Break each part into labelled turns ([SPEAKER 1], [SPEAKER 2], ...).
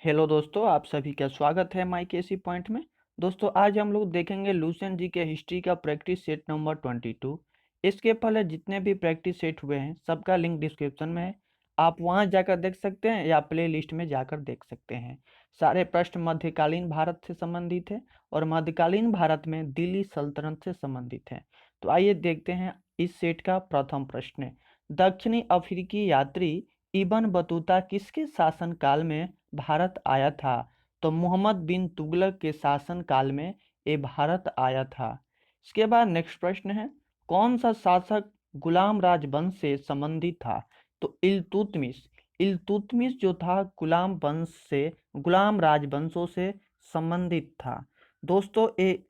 [SPEAKER 1] Hello दोस्तों, आप सभी का स्वागत है माई केसी पॉइंट में। दोस्तों, आज हम लोग देखेंगे लूसेंट जी के हिस्ट्री का प्रैक्टिस सेट नंबर 22। इसके पहले जितने भी प्रैक्टिस सेट हुए हैं सबका लिंक डिस्क्रिप्शन में है। आप वहां जाकर देख सकते हैं या प्ले लिस्ट में जाकर देख सकते हैं। सारे प्रश्न मध्यकालीन भारत से संबंधित है और मध्यकालीन भारत में दिल्ली सल्तनत से संबंधित है। तो आइए देखते हैं इस सेट का प्रथम प्रश्न। दक्षिणी अफ्रीकी यात्री इब्न बतूता किसके शासनकाल में भारत आया था? तो मोहम्मद बिन तुगलक के शासन काल में ये भारत आया था। इसके बाद नेक्स्ट प्रश्न है, कौन सा शासक गुलाम राजवंश से संबंधित था? तो इल्तुतमिश। इल्तुतमिश जो था गुलाम राजवंशों से संबंधित था। दोस्तों, ये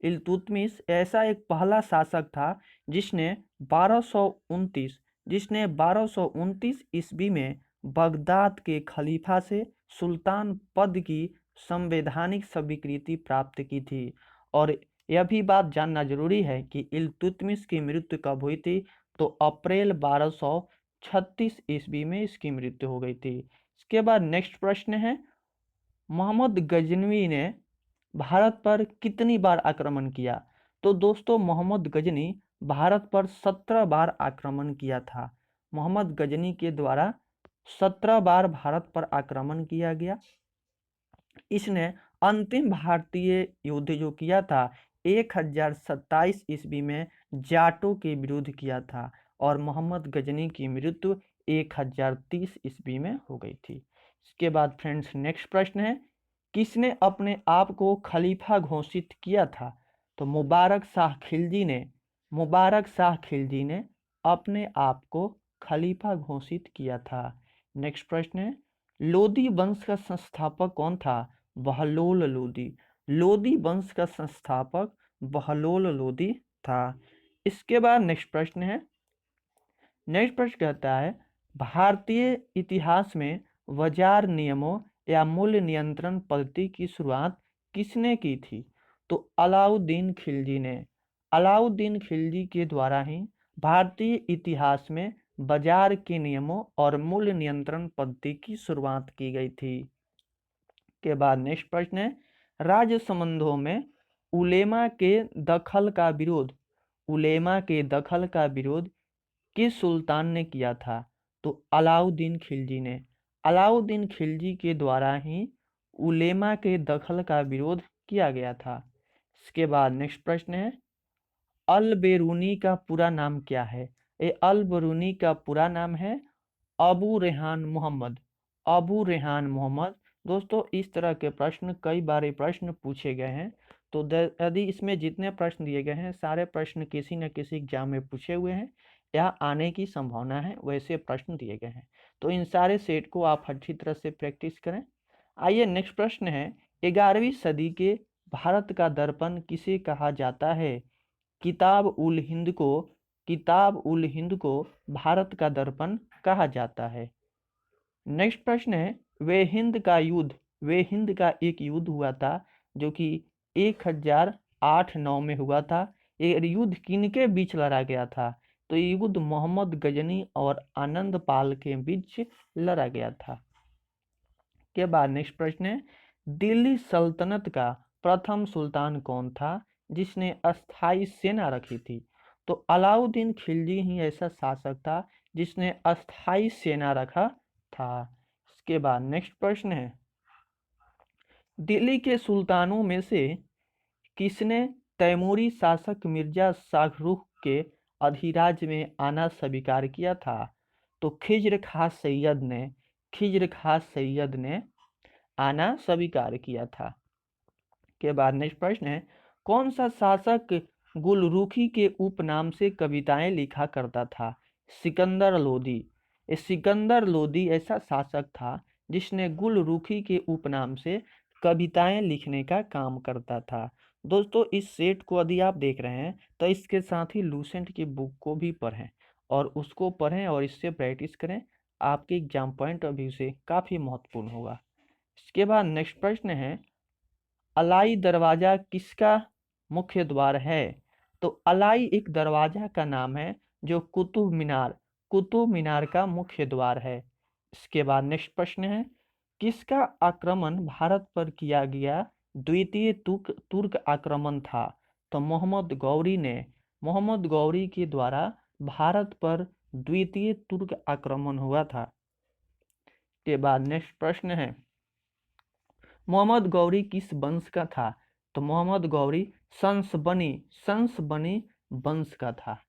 [SPEAKER 1] इल्तुतमिश ऐसा एक पहला शासक था जिसने 1229 ईस्वी में बगदाद के खलीफा से सुल्तान पद की संवैधानिक स्वीकृति प्राप्त की थी। और यह भी बात जानना जरूरी है कि इल्तुतमिश की मृत्यु कब हुई थी? तो अप्रैल 1236 ईस्वी में इसकी मृत्यु हो गई थी। इसके बाद नेक्स्ट प्रश्न है, मोहम्मद गजनवी ने भारत पर कितनी बार आक्रमण किया? तो दोस्तों, मोहम्मद गजनी भारत पर 17 बार आक्रमण किया था। मोहम्मद गजनी के द्वारा 17 बार भारत पर आक्रमण किया गया। इसने अंतिम भारतीय युद्ध जो किया था 1027 ईस्वी में जाटों के विरुद्ध किया था और मोहम्मद गजनी की मृत्यु 1030 ईस्वी में हो गई थी। इसके बाद फ्रेंड्स नेक्स्ट प्रश्न है, किसने अपने आप को खलीफा घोषित किया था? तो मुबारक शाह खिलजी ने अपने आप को खलीफा घोषित किया था। नेक्स्ट प्रश्न है, लोदी वंश का संस्थापक कौन था? बहलोल लोदी। लोदी वंश का संस्थापक बहलोल लोदी था। इसके बाद नेक्स्ट प्रश्न है, नेक्स्ट प्रश्न कहता है, भारतीय इतिहास में बाजार नियमों या मूल्य नियंत्रण पद्धति की शुरुआत किसने की थी? तो अलाउद्दीन खिलजी ने। अलाउद्दीन खिलजी के द्वारा ही भारतीय इतिहास में बाजार के नियमों और मूल्य नियंत्रण पद्धति की शुरुआत की गई थी। के बाद नेक्स्ट प्रश्न है, राज्य संबंधों में उलेमा के दखल का विरोध किस सुल्तान ने किया था? तो अलाउद्दीन खिलजी ने। अलाउद्दीन खिलजी के द्वारा ही उलेमा के दखल का विरोध किया गया था। इसके बाद नेक्स्ट प्रश्न है, अल बेरूनी का पूरा नाम क्या है? ये अल बेरूनी का पूरा नाम है अबू रेहान मोहम्मद। अबू रेहान मोहम्मद। दोस्तों, इस तरह के प्रश्न कई बार प्रश्न पूछे गए हैं। तो यदि इसमें जितने प्रश्न दिए गए हैं सारे प्रश्न किसी न किसी एग्जाम में पूछे हुए हैं या आने की संभावना है, वैसे प्रश्न दिए गए हैं। तो इन सारे सेट को आप अच्छी तरह से प्रैक्टिस करें। आइए नेक्स्ट प्रश्न है, 11वीं सदी के भारत का दर्पण किसे कहा जाता है? किताब उल हिंद को भारत का दर्पण कहा जाता है। नेक्स्ट प्रश्न है, वे हिंद का एक युद्ध हुआ था जो कि 1008-9 में हुआ था। ये युद्ध किनके बीच लड़ा गया था? तो ये युद्ध मोहम्मद गजनी और आनंद पाल के बीच लड़ा गया था। के बाद नेक्स्ट प्रश्न है, दिल्ली सल्तनत का प्रथम सुल्तान कौन था जिसने अस्थाई सेना रखी थी? तो अलाउद्दीन खिलजी ही ऐसा शासक था जिसने अस्थाई सेना रखा था। इसके बाद नेक्स्ट प्रश्न है, दिल्ली के सुल्तानों में से किसने तैमूरी शासक मिर्जा शाहरुख के अधिराज्य में आना स्वीकार किया था? तो खिज्र खां सैयद ने आना स्वीकार किया था। के बाद नेक्स्ट प्रश्न है, कौन सा शासक गुलरुखी के उपनाम से कविताएं लिखा करता था? सिकंदर लोदी। सिकंदर लोदी ऐसा शासक था जिसने गुलरुखी के उपनाम से कविताएं लिखने का काम करता था। दोस्तों, इस सेट को यदि आप देख रहे हैं तो इसके साथ ही लूसेंट की बुक को भी पढ़ें और उसको पढ़ें और इससे प्रैक्टिस करें। आपके एग्जाम पॉइंट ऑफ व्यू से काफ़ी महत्वपूर्ण होगा। इसके बाद नेक्स्ट प्रश्न है, अलाई दरवाजा किसका मुख्य द्वार है? तो अलाई एक दरवाजा का नाम है जो कुतुब मीनार का मुख्य द्वार है। इसके बाद नेक्स्ट प्रश्न है, किसका आक्रमण भारत पर किया गया द्वितीय तुर्क आक्रमण था? तो मोहम्मद गौरी के द्वारा भारत पर द्वितीय तुर्क आक्रमण हुआ था। के बाद नेक्स्ट प्रश्न है, मोहम्मद गौरी किस वंश का था? तो मोहम्मद गौरी सन्स बनी वंश का था।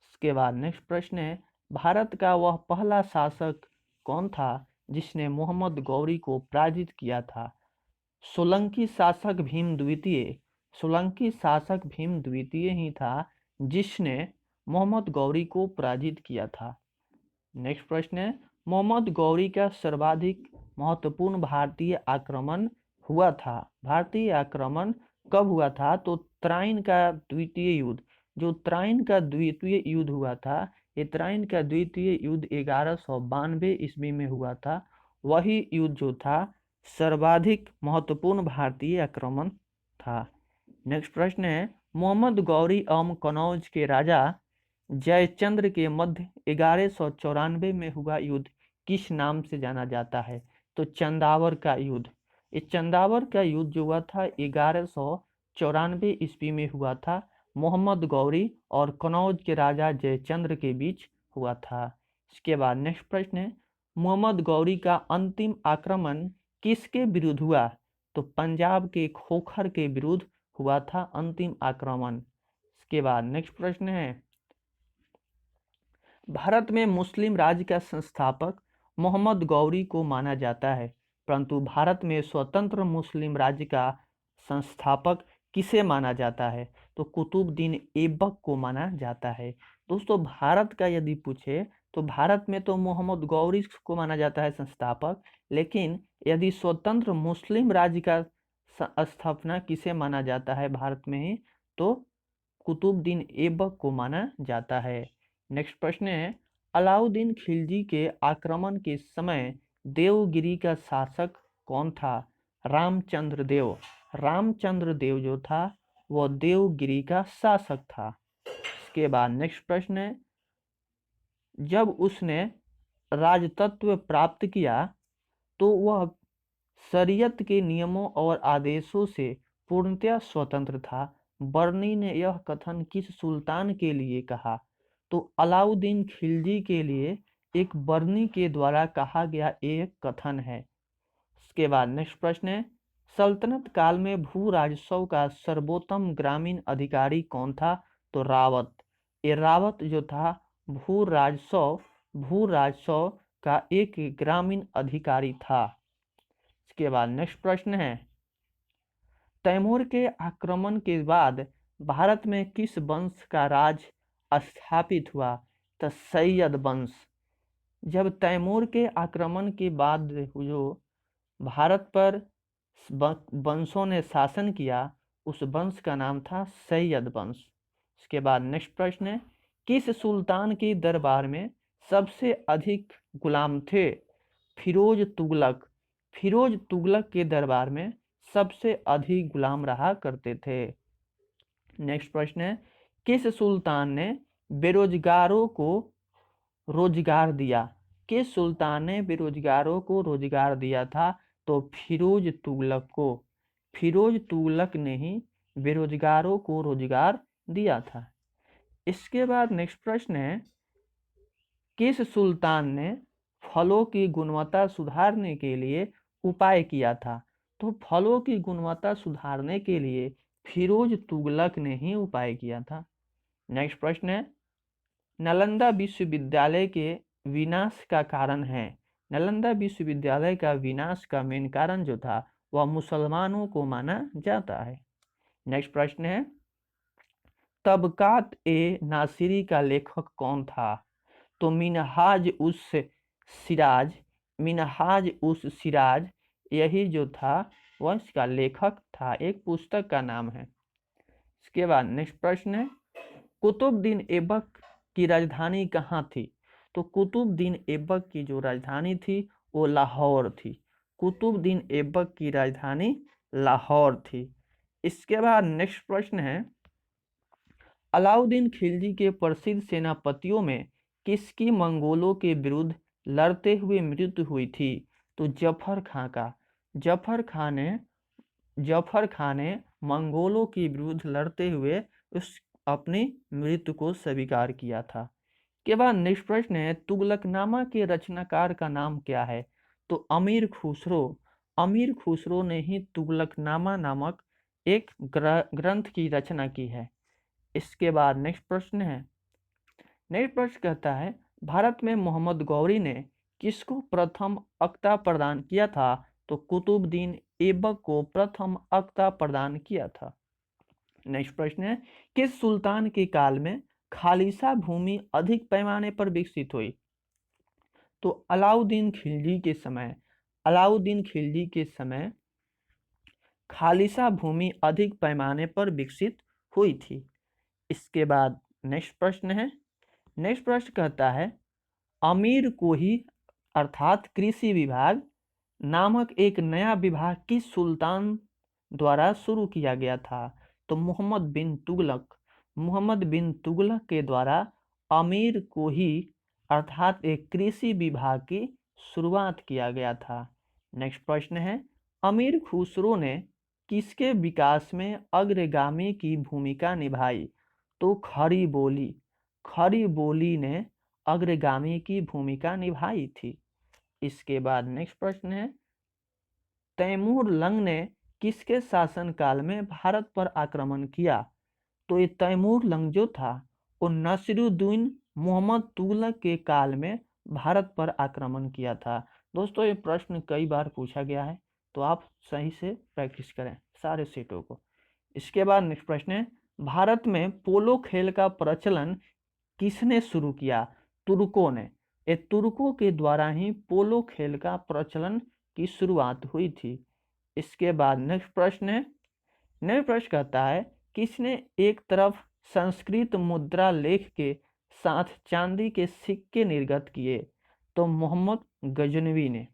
[SPEAKER 1] इसके बाद नेक्स्ट प्रश्न है, भारत का वह पहला शासक कौन था जिसने मोहम्मद गौरी को पराजित किया था? सोलंकी शासक भीम द्वितीय ही था जिसने मोहम्मद गौरी को पराजित किया था। नेक्स्ट प्रश्न है, मोहम्मद गौरी का सर्वाधिक महत्वपूर्ण भारतीय आक्रमण हुआ था? भारतीय आक्रमण कब हुआ था? तो त्राइन का द्वितीय युद्ध, जो त्राइन का द्वितीय युद्ध हुआ था, ये त्राइन का द्वितीय युद्ध 1192 ईस्वी में हुआ था। वही युद्ध जो था सर्वाधिक महत्वपूर्ण भारतीय आक्रमण था। नेक्स्ट प्रश्न है, मोहम्मद गौरी एवं कनौज के राजा जयचंद्र के मध्य 1194 में हुआ युद्ध किस नाम से जाना जाता है? तो चंदावर का युद्ध। ये चंदावर का युद्ध जो हुआ था 1194 ईस्वी में हुआ था, मोहम्मद गौरी और कनौज के राजा जयचंद्र के बीच हुआ था। इसके बाद नेक्स्ट प्रश्न है, मोहम्मद गौरी का अंतिम आक्रमण किसके विरुद्ध हुआ? तो पंजाब के खोखर के विरुद्ध हुआ था अंतिम आक्रमण। इसके बाद नेक्स्ट प्रश्न है, भारत में मुस्लिम राज्य का संस्थापक मोहम्मद गौरी को माना जाता है, परंतु भारत में स्वतंत्र मुस्लिम राज्य का संस्थापक किसे माना जाता है? तो कुतुबुद्दीन ऐबक को माना जाता है। दोस्तों, भारत का यदि पूछे तो भारत में तो मोहम्मद गौरी को माना जाता है संस्थापक, लेकिन यदि स्वतंत्र मुस्लिम राज्य का स्थापना किसे माना जाता है भारत में ही? तो कुतुबुद्दीन ऐबक को माना जाता है। नेक्स्ट प्रश्न है, अलाउद्दीन खिलजी के आक्रमण के समय देवगिरी का शासक कौन था? रामचंद्र देव जो था वह देवगिरी का शासक था। इसके बाद नेक्स्ट प्रश्न है, जब उसने राजतत्व प्राप्त किया तो वह शरीयत के नियमों और आदेशों से पूर्णतया स्वतंत्र था। बर्नी ने यह कथन किस सुल्तान के लिए कहा? तो अलाउद्दीन खिलजी के लिए एक बर्नी के द्वारा कहा गया एक कथन है। इसके बाद नेक्स्ट प्रश्न है, सल्तनत काल में भू राजस्व का सर्वोत्तम ग्रामीण अधिकारी कौन था? तो रावत। ये रावत जो था भू राजस्व का एक ग्रामीण अधिकारी था। इसके बाद नेक्स्ट प्रश्न है, तैमूर के आक्रमण के बाद भारत में किस वंश का राज स्थापित हुआ? तो सैयद वंश। जब तैमूर के आक्रमण के बाद जो भारत पर वंशों ने शासन किया, उस वंश का नाम था सैयद वंश। इसके बाद नेक्स्ट प्रश्न है, किस सुल्तान के दरबार में सबसे अधिक गुलाम थे? फिरोज तुगलक के दरबार में सबसे अधिक गुलाम रहा करते थे। नेक्स्ट प्रश्न है, किस सुल्तान ने बेरोजगारों को रोजगार दिया? किस सुल्तान ने बेरोजगारों को रोजगार दिया था? तो फिरोज तुगलक ने ही बेरोजगारों को रोजगार दिया था। इसके बाद नेक्स्ट प्रश्न है, किस सुल्तान ने फलों की गुणवत्ता सुधारने के लिए उपाय किया था? तो फलों की गुणवत्ता सुधारने के लिए फिरोज तुगलक ने ही उपाय किया था। नेक्स्ट प्रश्न है, नालंदा विश्वविद्यालय के विनाश का कारण है? नालंदा विश्वविद्यालय का विनाश का मेन कारण जो था वह मुसलमानों को माना जाता है। नेक्स्ट प्रश्न है, तबकात ए नासिरी का लेखक कौन था? तो मिनहाज उस सिराज यही जो था वह इसका लेखक था, एक पुस्तक का नाम है। इसके बाद नेक्स्ट प्रश्न है, कुतुबुद्दीन ऐबक की राजधानी कहाँ थी? तो कुतुबुद्दीन ऐबक की जो राजधानी थी वो लाहौर थी। कुतुबुद्दीन ऐबक की राजधानी लाहौर थी। इसके बाद नेक्स्ट प्रश्न है, अलाउद्दीन खिलजी के प्रसिद्ध सेनापतियों में किसकी मंगोलों के विरुद्ध लड़ते हुए मृत्यु हुई थी? तो जफर खां ने मंगोलों के विरुद्ध लड़ते हुए उस अपनी मृत्यु को स्वीकार किया था। के बाद नेक्स्ट प्रश्न है, तुगलकनामा के रचनाकार का नाम क्या है? तो अमीर खुसरो ने ही तुगलकनामा नामक एक ग्रंथ की रचना की है। इसके बाद नेक्स्ट प्रश्न कहता है, भारत में मोहम्मद गौरी ने किसको प्रथम अक्ता प्रदान किया था? तो कुतुबुद्दीन ऐबक को प्रथम अक्ता प्रदान किया था। नेक्स्ट प्रश्न है, किस सुल्तान के काल में खालिसा भूमि अधिक पैमाने पर विकसित हुई? तो अलाउद्दीन खिलजी के समय खालिसा भूमि अधिक पैमाने पर विकसित हुई थी। इसके बाद नेक्स्ट प्रश्न कहता है, अमीर को ही अर्थात कृषि विभाग नामक एक नया विभाग किस सुल्तान द्वारा शुरू किया गया था? तो मोहम्मद बिन तुगलक के द्वारा अमीर को ही अर्थात एक कृषि विभाग की शुरुआत किया गया था। नेक्स्ट प्रश्न है, अमीर खुसरो ने किसके विकास में अग्रगामी की भूमिका निभाई? तो खड़ी बोली ने अग्रगामी की भूमिका निभाई थी। इसके बाद नेक्स्ट प्रश्न है, तैमूर लंग ने किसके शासनकाल में भारत पर आक्रमण किया? तो ये तैमूर लंग जो था वो नसीरुद्दीन मोहम्मद तुगलक के काल में भारत पर आक्रमण किया था। दोस्तों ये प्रश्न कई बार पूछा गया है, तो आप सही से प्रैक्टिस करें सारे सेटों को। इसके बाद नेक्स्ट प्रश्न है, भारत में पोलो खेल का प्रचलन किसने शुरू किया? तुर्कों ने। ये तुर्कों के द्वारा ही पोलो खेल का प्रचलन की शुरुआत हुई थी। इसके बाद नेक्स्ट प्रश्न कहता है, किसने एक तरफ संस्कृत मुद्रा लेख के साथ चांदी के सिक्के निर्गत किए? तो मोहम्मद गजनवी ने।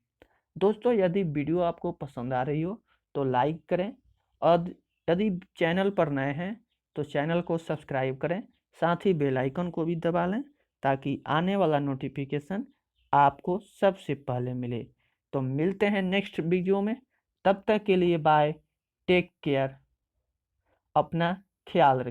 [SPEAKER 1] दोस्तों यदि वीडियो आपको पसंद आ रही हो तो लाइक करें, और यदि चैनल पर नए हैं तो चैनल को सब्सक्राइब करें, साथ ही बेल आइकन को भी दबा लें ताकि आने वाला नोटिफिकेशन आपको सबसे पहले मिले। तो मिलते हैं नेक्स्ट वीडियो में, तब तक के लिए बाय, टेक केयर, अपना ख्याल रखें।